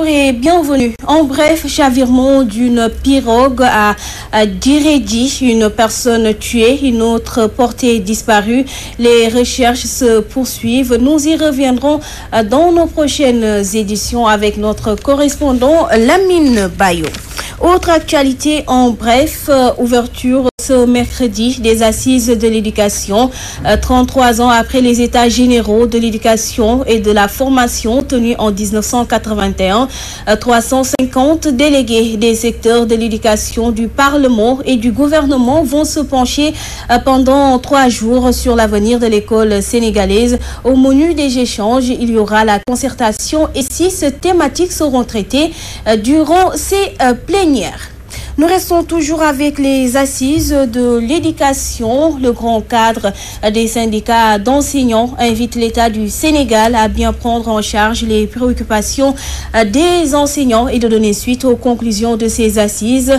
Et bienvenue. En bref, chavirement d'une pirogue à Dirédi, une personne tuée, une autre portée disparue. Les recherches se poursuivent. Nous y reviendrons dans nos prochaines éditions avec notre correspondant Lamine Bayo. Autre actualité en bref, ouverture ce mercredi des assises de l'éducation, 33 ans après les états généraux de l'éducation et de la formation tenus en 1981, 350 délégués des secteurs de l'éducation du Parlement et du gouvernement vont se pencher pendant 3 jours sur l'avenir de l'école sénégalaise. Au menu des échanges, il y aura la concertation et 6 thématiques seront traitées durant ces plénières. Nous restons toujours avec les assises de l'éducation. Le grand cadre des syndicats d'enseignants invite l'État du Sénégal à bien prendre en charge les préoccupations des enseignants et de donner suite aux conclusions de ces assises.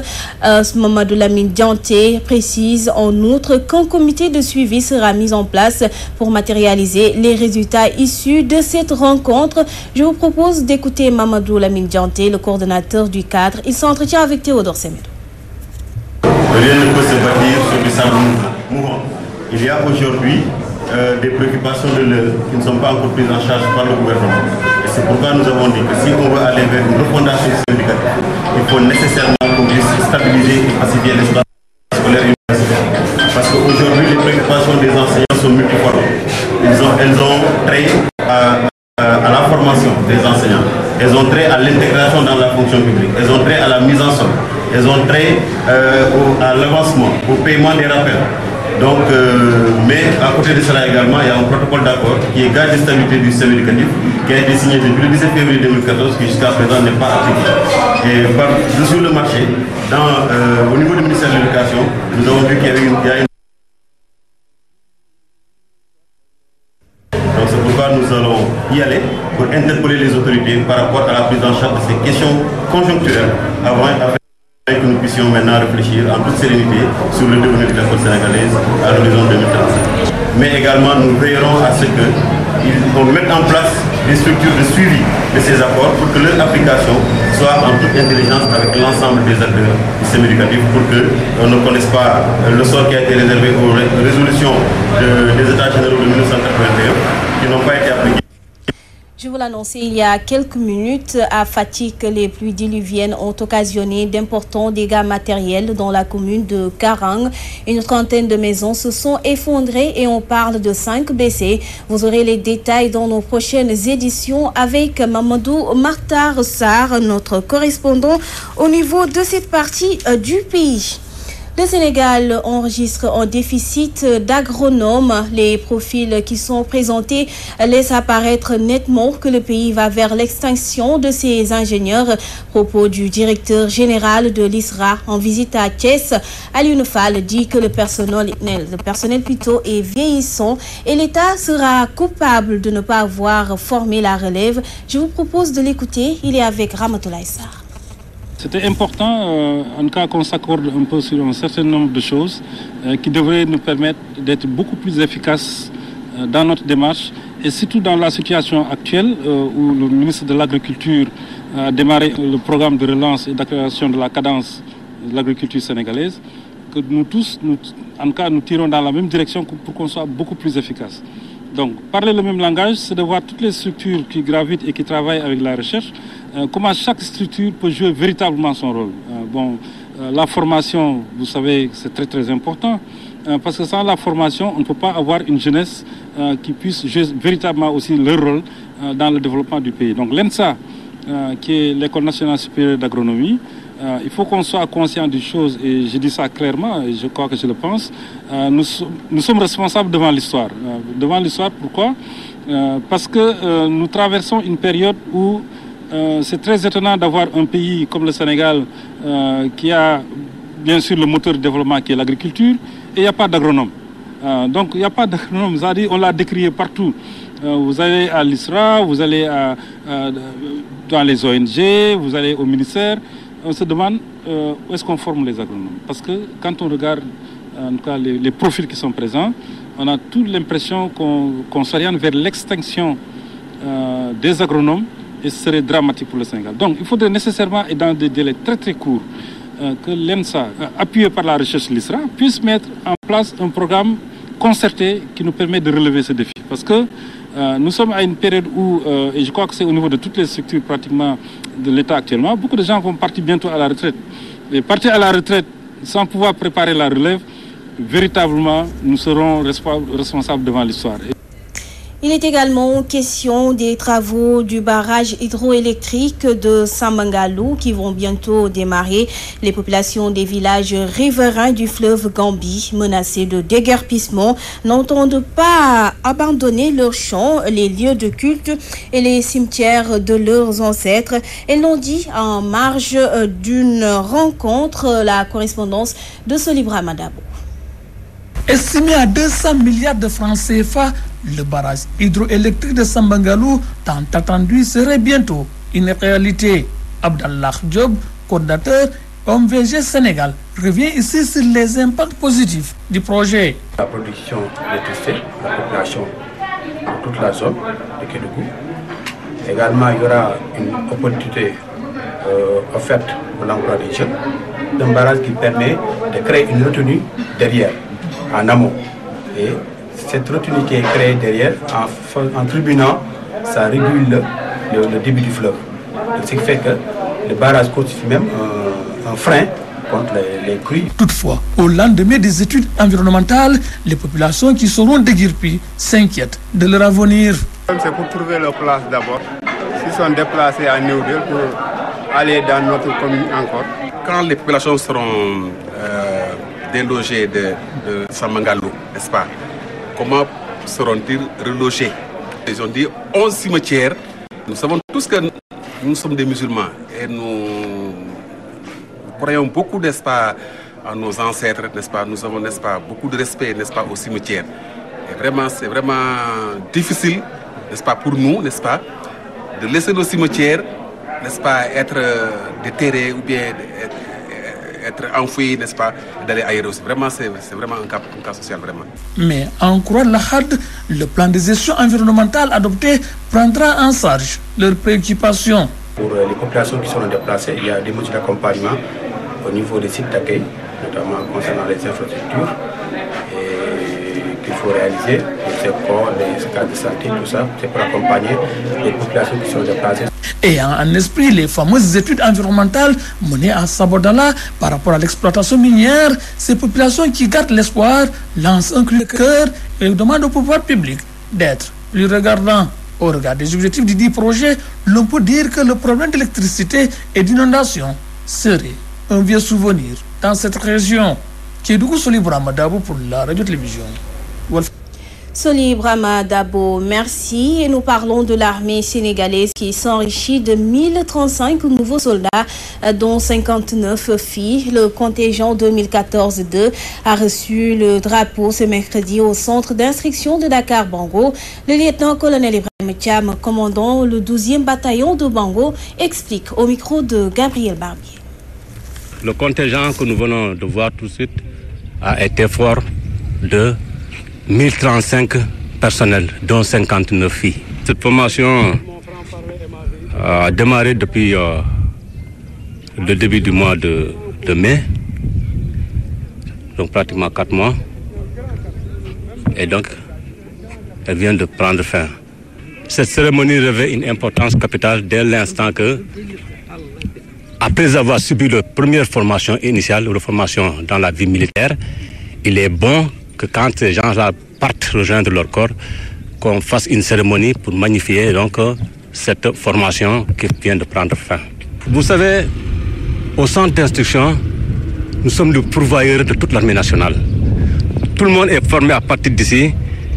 Mamadou Lamine Dianté précise en outre qu'un comité de suivi sera mis en place pour matérialiser les résultats issus de cette rencontre. Je vous propose d'écouter Mamadou Lamine Dianté, le coordonnateur du cadre. Il s'entretient avec Théodore Semedo. Rien ne peut se bâtir sur du sable mouvant. Il y a aujourd'hui des préoccupations de l'heure qui ne sont pas encore prises en charge par le gouvernement. Et c'est pourquoi nous avons dit que si on veut aller vers une refondation syndicative, il faut nécessairement qu'on puisse stabiliser et pacifier l'espace scolaire universitaire. Parce qu'aujourd'hui, les préoccupations des enseignants sont multiformes. Elles ont trait à la formation des enseignants. Elles ont trait à l'intégration dans la fonction publique. Elles ont trait à la mise en solde. Elles ont trait à l'avancement, au paiement des rappels. Donc, mais à côté de cela également, il y a un protocole d'accord qui est gage de stabilité du système éducatif qui a été signé depuis le 17 février 2014 qui jusqu'à présent n'est pas appliqué. Et sur le marché, au niveau du ministère de l'Éducation, nous avons vu qu'il y a une Donc c'est pourquoi nous allons y aller pour interpeller les autorités par rapport à la prise en charge de ces questions conjoncturelles afin que nous puissions maintenant réfléchir en toute sérénité sur le devenir de l'école sénégalaise à l'horizon 2035. Mais également, nous veillerons à ce qu'on mette en place des structures de suivi de ces accords pour que leur application soit en toute intelligence avec l'ensemble des acteurs du système éducatif pour qu'on ne connaisse pas le sort qui a été réservé aux résolutions des États généraux de 1981 qui n'ont pas été appliquées. Je vous l'annonçais il y a quelques minutes, à Fatick, les pluies diluviennes ont occasionné d'importants dégâts matériels dans la commune de Karang. Une trentaine de maisons se sont effondrées et on parle de 5 blessés. Vous aurez les détails dans nos prochaines éditions avec Mamadou Martar Sarr, notre correspondant au niveau de cette partie du pays. Le Sénégal enregistre un déficit d'agronomes. Les profils qui sont présentés laissent apparaître nettement que le pays va vers l'extinction de ses ingénieurs. Propos du directeur général de l'ISRA en visite à Thiès, Alioune Fall dit que le personnel plutôt est vieillissant et l'État sera coupable de ne pas avoir formé la relève. Je vous propose de l'écouter. Il est avec Ramatoulaye Sarr. C'était important, en tout cas, qu'on s'accorde un peu sur un certain nombre de choses qui devraient nous permettre d'être beaucoup plus efficaces dans notre démarche et surtout dans la situation actuelle où le ministre de l'Agriculture a démarré le programme de relance et d'accélération de la cadence de l'agriculture sénégalaise, que nous tous, en tout cas, nous tirons dans la même direction pour qu'on soit beaucoup plus efficace. Donc, parler le même langage, c'est de voir toutes les structures qui gravitent et qui travaillent avec la recherche, comment chaque structure peut jouer véritablement son rôle. La formation, vous savez, c'est très très important, parce que sans la formation, on ne peut pas avoir une jeunesse qui puisse jouer véritablement aussi leur rôle dans le développement du pays. Donc l'ENSA, qui est l'École nationale supérieure d'agronomie, il faut qu'on soit conscient des choses, et je dis ça clairement, et je crois que je le pense. Nous sommes responsables devant l'histoire. Devant l'histoire, pourquoi? Parce que nous traversons une période où c'est très étonnant d'avoir un pays comme le Sénégal qui a bien sûr le moteur de développement qui est l'agriculture, et il n'y a pas d'agronome. Donc il n'y a pas d'agronome, on l'a décrié partout. Vous allez à l'ISRA, vous allez dans les ONG, vous allez au ministère. On se demande où est-ce qu'on forme les agronomes. Parce que quand on regarde en tout cas, les profils qui sont présents, on a toute l'impression qu'on s'oriente vers l'extinction des agronomes et ce serait dramatique pour le Sénégal. Donc il faudrait nécessairement, et dans des délais très très courts, que l'ENSA, appuyé par la recherche l'ISRA, puisse mettre en place un programme concerté qui nous permet de relever ce défi. Parce que nous sommes à une période où, et je crois que c'est au niveau de toutes les structures pratiquement de l'État actuellement, beaucoup de gens vont partir bientôt à la retraite. Et partir à la retraite sans pouvoir préparer la relève, véritablement, nous serons responsables devant l'histoire. Il est également question des travaux du barrage hydroélectrique de Samangalou qui vont bientôt démarrer. Les populations des villages riverains du fleuve Gambie, menacées de déguerpissement, n'entendent pas abandonner leurs champs, les lieux de culte et les cimetières de leurs ancêtres. Elles l'ont dit en marge d'une rencontre, la correspondance de Solibra Madabo. Estimé à 200 milliards de francs CFA, le barrage hydroélectrique de Samangalou, tant attendu, serait bientôt une réalité. Abdallah Diop, coordinateur OMVG Sénégal, revient ici sur les impacts positifs du projet. La production d'électricité, la population de toute la zone de Kédougou. Également, il y aura une opportunité offerte pour l'emploi des jeunes, d'un barrage qui permet de créer une retenue derrière, en amont. Et cette retenue qui est créée derrière, en tribunant, ça régule le débit du fleuve. Ce qui fait que le barrage constitue même un frein contre les crues. Toutefois, au lendemain des études environnementales, les populations qui seront déguerpies s'inquiètent de leur avenir. C'est pour trouver leur place d'abord. S'ils sont déplacés à Néoudel pour aller dans notre commune encore. Quand les populations seront délogées de Samangalou, n'est-ce pas? Comment seront-ils relogés? Ils ont dit 11 cimetières. Nous savons tous que nous sommes des musulmans et nous croyons beaucoup, n'est-ce pas, à nos ancêtres, n'est-ce pas? Nous avons, n'est-ce pas, beaucoup de respect, n'est-ce pas, aux cimetières. Et vraiment, c'est vraiment difficile, n'est-ce pas, pour nous, n'est-ce pas, de laisser nos cimetières, n'est-ce pas, être déterrés ou bien être enfouis, n'est-ce pas, d'aller ailleurs aussi. Vraiment, c'est vraiment un cas social, vraiment. Mais en croire la HAD, le plan de gestion environnementale adopté prendra en charge leurs préoccupations. Pour les populations qui seront déplacées, il y a des mesures d'accompagnement au niveau des sites d'accueil, notamment concernant les infrastructures qu'il faut réaliser, les écoles, les cas de santé, tout ça, c'est pour accompagner les populations qui seront déplacées. Ayant en esprit les fameuses études environnementales menées à Sabodala par rapport à l'exploitation minière, ces populations qui gardent l'espoir lancent un cri de cœur et demandent au pouvoir public d'être plus regardant. Au regard des objectifs du dit projet, l'on peut dire que le problème d'électricité et d'inondation serait un vieux souvenir dans cette région. Kédougou Solibra Madabo pour la radio-télévision. Solibra Madabo, merci. Et nous parlons de l'armée sénégalaise qui s'enrichit de 1035 nouveaux soldats, dont 59 filles. Le contingent 2014-2 a reçu le drapeau ce mercredi au centre d'instruction de Dakar-Bango. Le lieutenant-colonel Ibrahim Thiam, commandant le 12e bataillon de Bango, explique au micro de Gabriel Barbier. Le contingent que nous venons de voir tout de suite a été fort de 1035 personnels, dont 59 filles. Cette formation a démarré depuis le début du mois de mai, donc pratiquement 4 mois, et donc elle vient de prendre fin. Cette cérémonie revêt une importance capitale dès l'instant que, après avoir subi la première formation initiale, la formation dans la vie militaire, il est bon que quand ces gens-là partent rejoindre leur corps, qu'on fasse une cérémonie pour magnifier donc cette formation qui vient de prendre fin. Vous savez, au centre d'instruction, nous sommes le pourvoyeur de toute l'armée nationale. Tout le monde est formé à partir d'ici,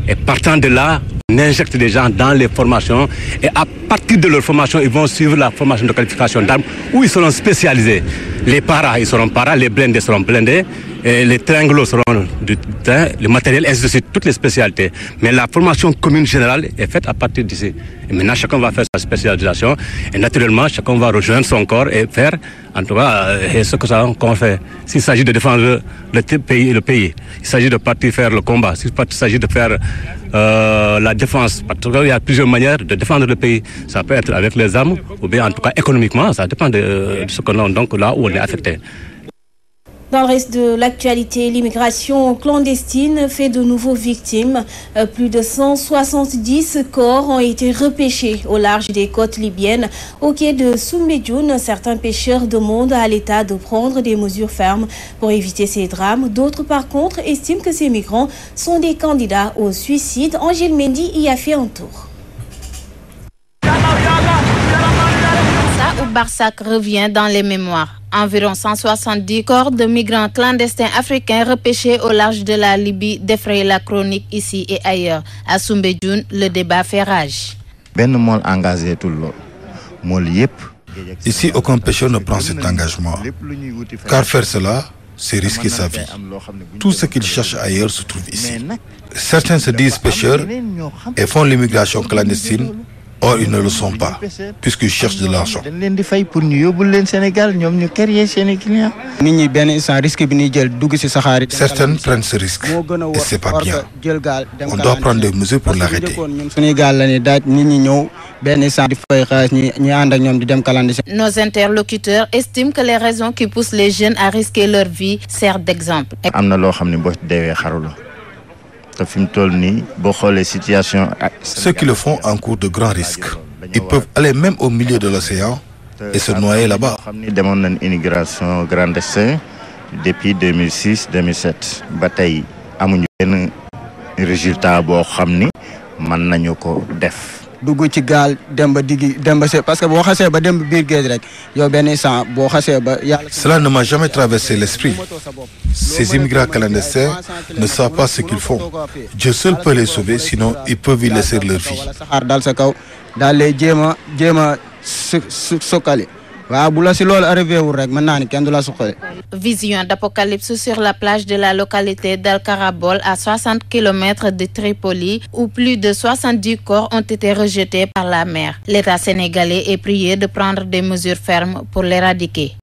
et partant de là, on injecte des gens dans les formations, et à partir de leur formation, ils vont suivre la formation de qualification d'armes, où ils seront spécialisés. Les paras, ils seront paras, les blindés seront blindés, et les triangles seront du train, le matériel, ainsi de suite, toutes les spécialités. Mais la formation commune générale est faite à partir d'ici. Et maintenant, chacun va faire sa spécialisation et naturellement, chacun va rejoindre son corps et faire, en tout cas, ce qu'on fait. S'il s'agit de défendre le pays, il s'agit de partir faire le combat, s'il s'agit de faire la défense, parce qu'il y a plusieurs manières de défendre le pays. Ça peut être avec les armes ou bien en tout cas économiquement, ça dépend de ce qu'on a, donc là où on est affecté. Dans le reste de l'actualité, l'immigration clandestine fait de nouveaux victimes. Plus de 170 corps ont été repêchés au large des côtes libyennes. Au quai de Soumbédioune, certains pêcheurs demandent à l'État de prendre des mesures fermes pour éviter ces drames. D'autres, par contre, estiment que ces migrants sont des candidats au suicide. Angèle Mendy y a fait un tour. Ça ou Barsac revient dans les mémoires. Environ 170 corps de migrants clandestins africains repêchés au large de la Libye défrayent la chronique ici et ailleurs. À Soumbédioune, le débat fait rage. Ici, aucun pêcheur ne prend cet engagement. Car faire cela, c'est risquer sa vie. Tout ce qu'ils cherchent ailleurs se trouve ici. Certains se disent pêcheurs et font l'immigration clandestine. Or, ils ne le sont pas, puisqu'ils cherchent de l'argent. Certaines prennent ce risque, et c'est pas bien. On doit prendre des mesures pour l'arrêter. Nos interlocuteurs estiment que les raisons qui poussent les jeunes à risquer leur vie servent d'exemple. Ceux qui le font encourent de grands risques. Ils peuvent aller même au milieu de l'océan et se noyer là-bas. Depuis 2006-2007, bataille amuñu ben résultat bo xamni man nañu ko def. Cela ne m'a jamais traversé l'esprit. Ces immigrants clandestins ne savent pas ce qu'ils font. Dieu seul peut les sauver, sinon ils peuvent y laisser leur vie. Vision d'apocalypse sur la plage de la localité d'El Karabol à 60 km de Tripoli où plus de 70 corps ont été rejetés par la mer. L'État sénégalais est prié de prendre des mesures fermes pour l'éradiquer.